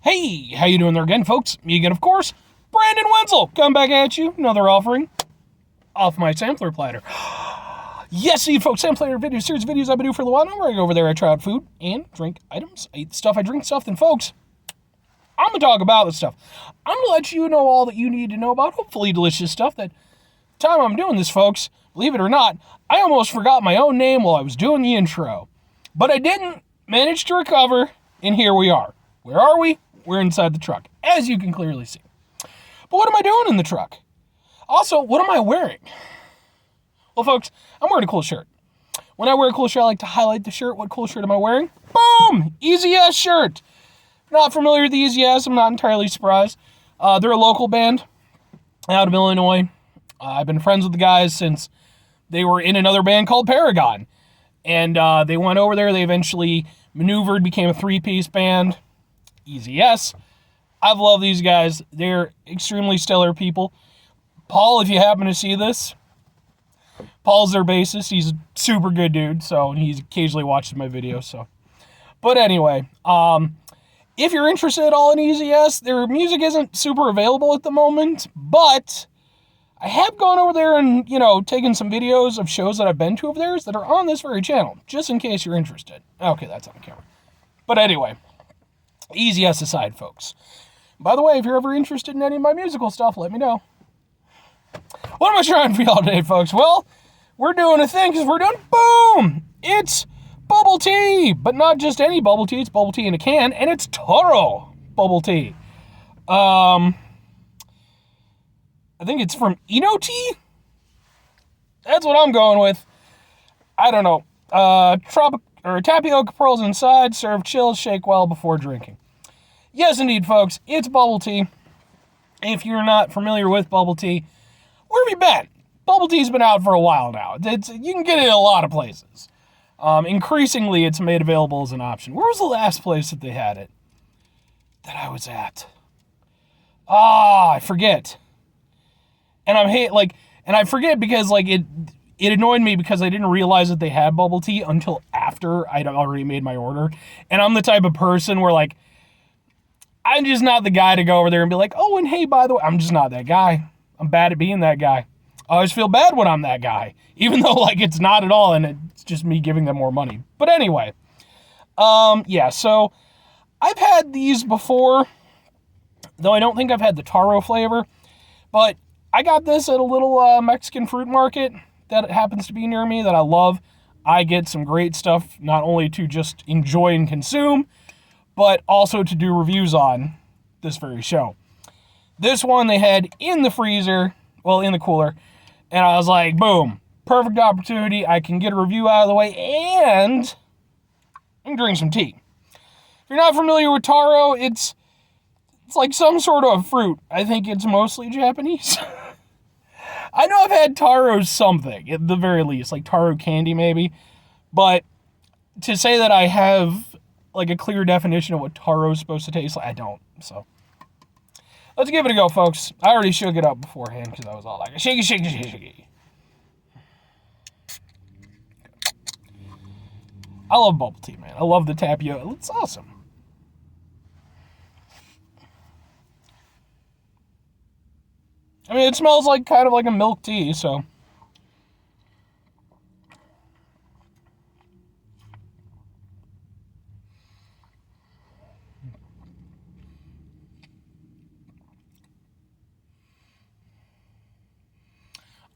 Hey, how you doing there again, folks? Me again, of course, Brandon Wenzel. Come back at you, another offering off my sampler platter. Yes, see, folks, sampler video series videos I've been doing for a while now. Where I go over there, I try out food and drink items. I eat the stuff, I drink stuff, then, folks, I'm going to talk about this stuff. I'm going to let you know all that you need to know about, hopefully delicious stuff. That time I'm doing this, folks, believe it or not, I almost forgot my own name while I was doing the intro. But I didn't manage to recover, and here we are. Where are we? We're inside the truck, as you can clearly see. But what am I doing in the truck? Also, what am I wearing? Well, folks, I'm wearing a cool shirt. When I wear a cool shirt, I like to highlight the shirt. What cool shirt am I wearing? Boom! Easy S shirt. Not familiar with the Easy S, I'm not entirely surprised. They're a local band out of Illinois. I've been friends with the guys since they were in another band called Paragon. And they went over there. They eventually maneuvered, became a three-piece band. Easy S. I've loved these guys. They're extremely stellar people. Paul, if you happen to see this, Paul's their bassist. He's a super good dude, so he's occasionally watching my videos. But anyway, if you're interested at all in Easy S, their music isn't super available at the moment, but I have gone over there and, taken some videos of shows that I've been to of theirs that are on this very channel, just in case you're interested. Okay, that's on camera. But anyway, Easy S aside, folks. By the way, if you're ever interested in any of my musical stuff, let me know. What am I trying for y'all today, folks? Well, we're doing a thing because we're doing, boom! It's bubble tea! But not just any bubble tea, it's bubble tea in a can, and it's Taro bubble tea. I think it's from Inotea? That's what I'm going with. I don't know. Tapioca pearls inside, serve chilled, shake well before drinking. Yes, indeed, folks, it's bubble tea. If you're not familiar with bubble tea, where have you been? Bubble tea's been out for a while now. You can get it in a lot of places. Increasingly, it's made available as an option. Where was the last place that they had it that I was at? I forget. And I forget because it annoyed me because I didn't realize that they had bubble tea until after I'd already made my order. And I'm the type of person where I'm just not the guy to go over there and be like, oh, and hey, by the way, I'm just not that guy. I'm bad at being that guy. I always feel bad when I'm that guy, even though it's not at all, and it's just me giving them more money. But anyway, so I've had these before, though I don't think I've had the taro flavor, but I got this at a little Mexican fruit market that happens to be near me that I love. I get some great stuff, not only to just enjoy and consume, but also to do reviews on this very show. This one they had in the freezer, in the cooler, and I was like, boom, perfect opportunity. I can get a review out of the way and drink some tea. If you're not familiar with taro, it's like some sort of fruit. I think it's mostly Japanese. I know I've had taro something, at the very least, like taro candy maybe, but to say that I have a clear definition of what taro is supposed to taste like, I don't, so. Let's give it a go, folks. I already shook it up beforehand because I was all like, shaky, shaky, shaky, shaky. I love bubble tea, man. I love the tapioca. It's awesome. I mean, it smells kind of like a milk tea, so.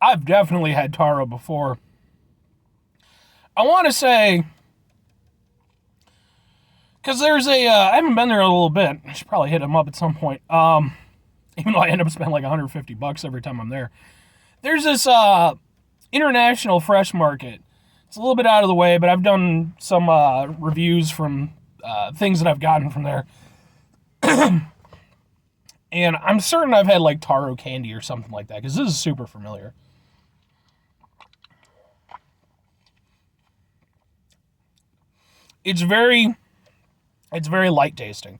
I've definitely had taro before. I want to say, because there's I haven't been there in a little bit. I should probably hit them up at some point. Even though I end up spending $150 every time I'm there. There's this international fresh market. It's a little bit out of the way, but I've done some reviews from things that I've gotten from there. And I'm certain I've had taro candy or something like that, because this is super familiar. It's very light tasting.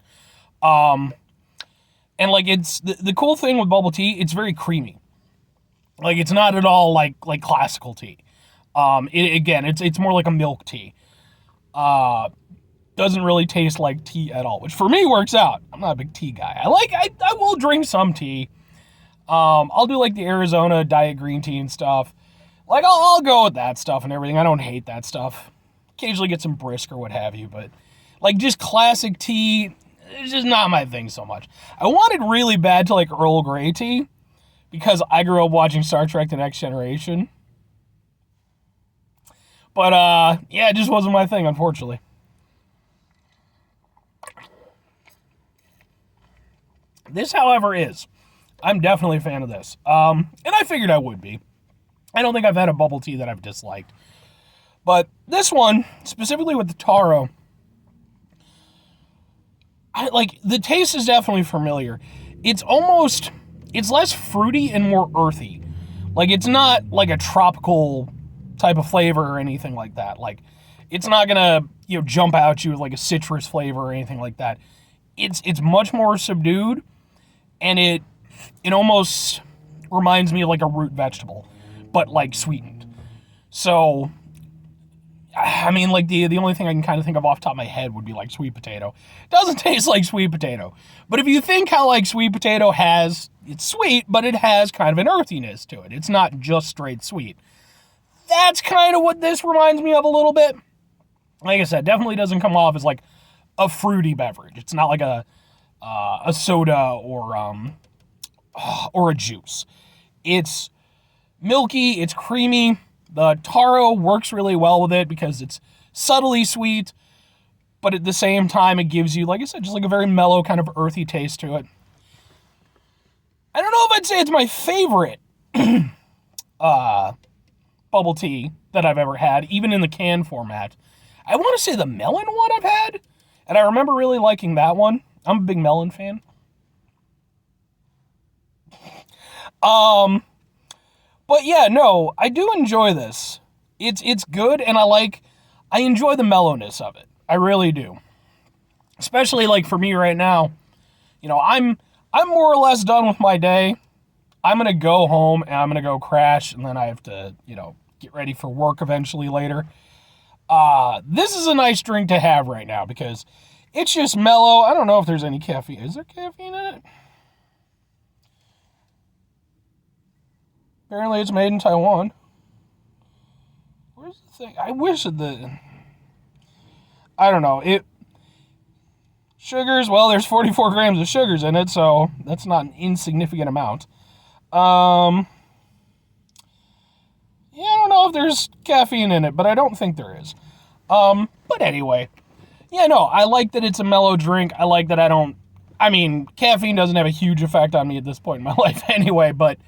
And it's the cool thing with bubble tea, it's very creamy. It's not at all like classical tea. It's more like a milk tea. doesn't really taste like tea at all, which for me works out. I'm not a big tea guy. I will drink some tea. I'll do like the Arizona diet green tea and stuff. Like, I'll go with that stuff and everything. I don't hate that stuff. Occasionally get some brisk or what have you, but like just classic tea, it's just not my thing so much. I wanted really bad to like Earl Grey tea because I grew up watching Star Trek The Next Generation. But, yeah, it just wasn't my thing, unfortunately. This, however, is. I'm definitely a fan of this. And I figured I would be. I don't think I've had a bubble tea that I've disliked. But this one, specifically with the Taro, the taste is definitely familiar. It's less fruity and more earthy. Like, it's not like a tropical type of flavor or anything like that. Like, it's not gonna, jump out at you with like a citrus flavor or anything like that. It's much more subdued, and it almost reminds me of like a root vegetable, but like sweetened. So, I mean, like the only thing I can kind of think of off the top of my head would be like sweet potato. It doesn't taste like sweet potato. But if you think how like sweet potato it's sweet, but it has kind of an earthiness to it. It's not just straight sweet. That's kind of what this reminds me of a little bit. Like I said, definitely doesn't come off as like a fruity beverage. It's not like a soda or a juice. It's milky, it's creamy. The Taro works really well with it because it's subtly sweet, but at the same time it gives you, like I said, just like a very mellow kind of earthy taste to it. I don't know if I'd say it's my favorite bubble tea that I've ever had, even in the can format. I want to say the melon one I've had, and I remember really liking that one. I'm a big melon fan. But yeah, no, I do enjoy this. It's good, and I enjoy the mellowness of it. I really do. Especially like for me right now, I'm more or less done with my day. I'm gonna go home and I'm gonna go crash, and then I have to, get ready for work eventually later. This is a nice drink to have right now because it's just mellow. I don't know if there's any caffeine. Is there caffeine in it? Apparently it's made in Taiwan. Where's the thing? I wish I don't know. Sugars, well, there's 44 grams of sugars in it, so that's not an insignificant amount. Yeah, I don't know if there's caffeine in it, but I don't think there is. But anyway. Yeah, no, I like that it's a mellow drink. I like that caffeine doesn't have a huge effect on me at this point in my life anyway, but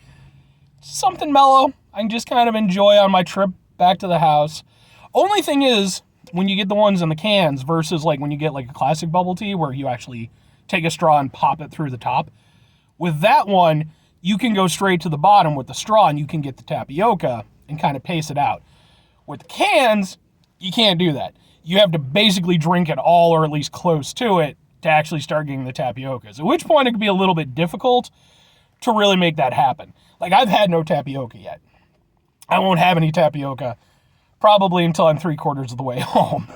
something mellow I can just kind of enjoy on my trip back to the house. Only thing is, when you get the ones in the cans versus like when you get like a classic bubble tea where you actually take a straw and pop it through the top, with that one, you can go straight to the bottom with the straw and you can get the tapioca and kind of pace it out. With the cans, you can't do that. You have to basically drink it all or at least close to it to actually start getting the tapiocas, at which point it could be a little bit difficult to really make that happen. Like, I've had no tapioca yet. I won't have any tapioca probably until I'm 3/4 of the way home.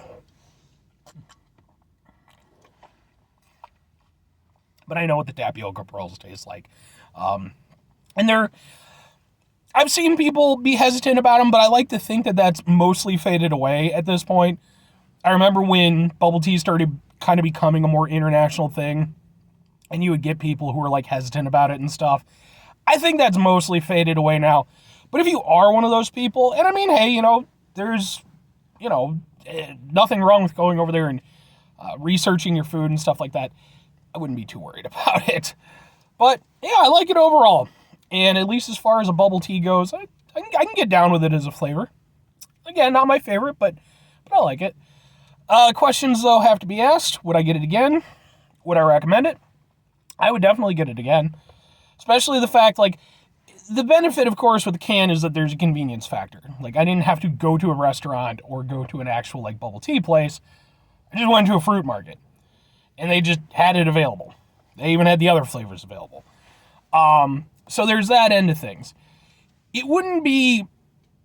But I know what the tapioca pearls taste like. And I've seen people be hesitant about them, but I like to think that that's mostly faded away at this point. I remember when bubble tea started kind of becoming a more international thing, and you would get people who were like hesitant about it and stuff. I think that's mostly faded away now. But if you are one of those people, and I mean, hey, there's, nothing wrong with going over there and researching your food and stuff like that. I wouldn't be too worried about it. But yeah, I like it overall. And at least as far as a bubble tea goes, I can get down with it as a flavor. Again, not my favorite, but I like it. Questions, though, have to be asked. Would I get it again? Would I recommend it? I would definitely get it again. Especially the fact, like, the benefit, of course, with the can is that there's a convenience factor. Like, I didn't have to go to a restaurant or go to an actual, like, bubble tea place. I just went to a fruit market. And they just had it available. They even had the other flavors available. So there's that end of things. It wouldn't be,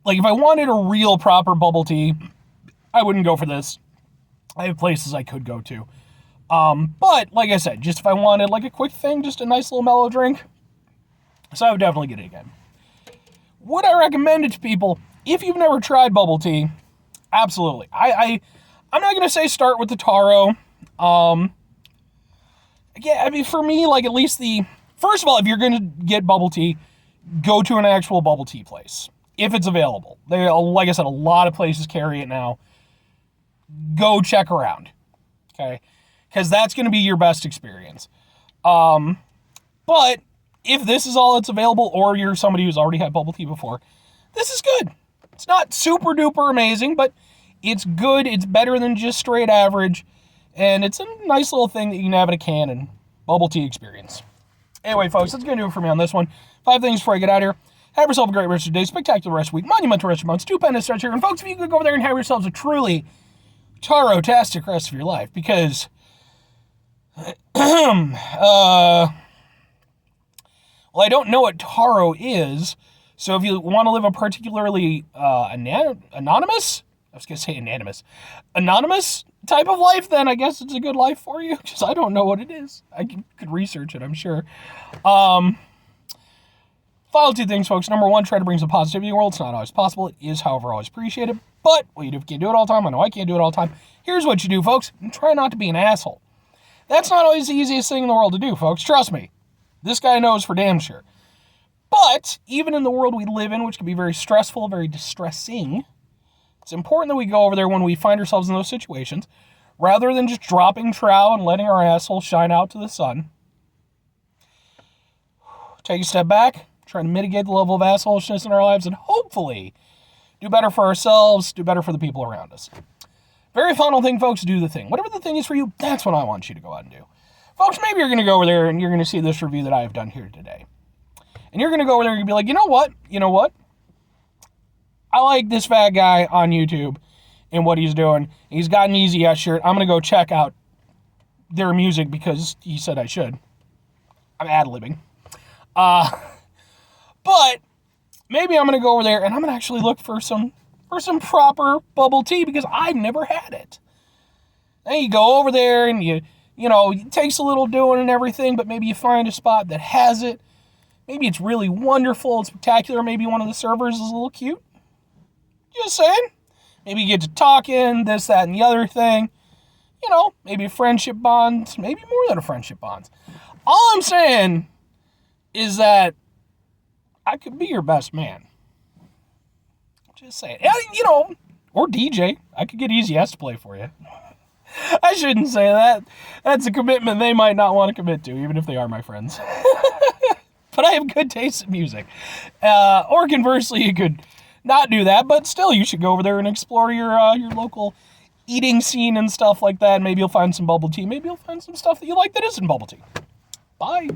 like, if I wanted a real proper bubble tea, I wouldn't go for this. I have places I could go to. But, like I said, just if I wanted, like, a quick thing, just a nice little mellow drink, so I would definitely get it again. Would I recommend it to people? If you've never tried bubble tea, absolutely. I'm not going to say start with the Taro. Yeah, I mean, for me, like, at least first of all, if you're going to get bubble tea, go to an actual bubble tea place, if it's available. Like I said, a lot of places carry it now. Go check around, okay? Because that's going to be your best experience. But if this is all that's available, or you're somebody who's already had bubble tea before, this is good. It's not super duper amazing, but it's good. It's better than just straight average. And it's a nice little thing that you can have in a can and bubble tea experience. Anyway, folks, that's going to do it for me on this one. 5 things before I get out of here. Have yourself a great rest of your day, spectacular rest of the week, monumental rest of your month, stupendous stretch here. And folks, if you could go over there and have yourselves a truly Taro-tastic rest of your life, because well, I don't know what Taro is, so if you want to live a particularly anonymous, I was going to say anonymous type of life, then I guess it's a good life for you, because I don't know what it is. I could research it, I'm sure. Final 2 things, folks. Number 1, try to bring some positivity in the world. It's not always possible. It is, however, always appreciated. But what you do if you can't do it all the time, I know I can't do it all the time. Here's what you do, folks. Try not to be an asshole. That's not always the easiest thing in the world to do, folks. Trust me. This guy knows for damn sure. But even in the world we live in, which can be very stressful, very distressing, it's important that we go over there when we find ourselves in those situations, rather than just dropping trow and letting our asshole shine out to the sun. Take a step back, try to mitigate the level of assholishness in our lives, and hopefully do better for ourselves, do better for the people around us. Very final thing, folks, do the thing. Whatever the thing is for you, that's what I want you to go out and do. Folks, maybe you're going to go over there and you're going to see this review that I have done here today. And you're going to go over there and be like, you know what? I like this fat guy on YouTube and what he's doing. He's got an Easy Yes shirt. I'm going to go check out their music because he said I should. I'm ad-libbing. But maybe I'm going to go over there and I'm going to actually look for some proper bubble tea because I've never had it. Then you go over there and you know, it takes a little doing and everything, but maybe you find a spot that has it. Maybe it's really wonderful and spectacular. Maybe one of the servers is a little cute. Just saying. Maybe you get to talking, this, that, and the other thing. You know, maybe a friendship bond. Maybe more than a friendship bond. All I'm saying is that I could be your best man. Just saying. And, you know, or DJ. I could get Easy Yes to play for you. I shouldn't say that. That's a commitment they might not want to commit to, even if they are my friends. But I have good taste in music. Or conversely, you could not do that, but still, you should go over there and explore your local eating scene and stuff like that. Maybe you'll find some bubble tea. Maybe you'll find some stuff that you like that isn't bubble tea. Bye.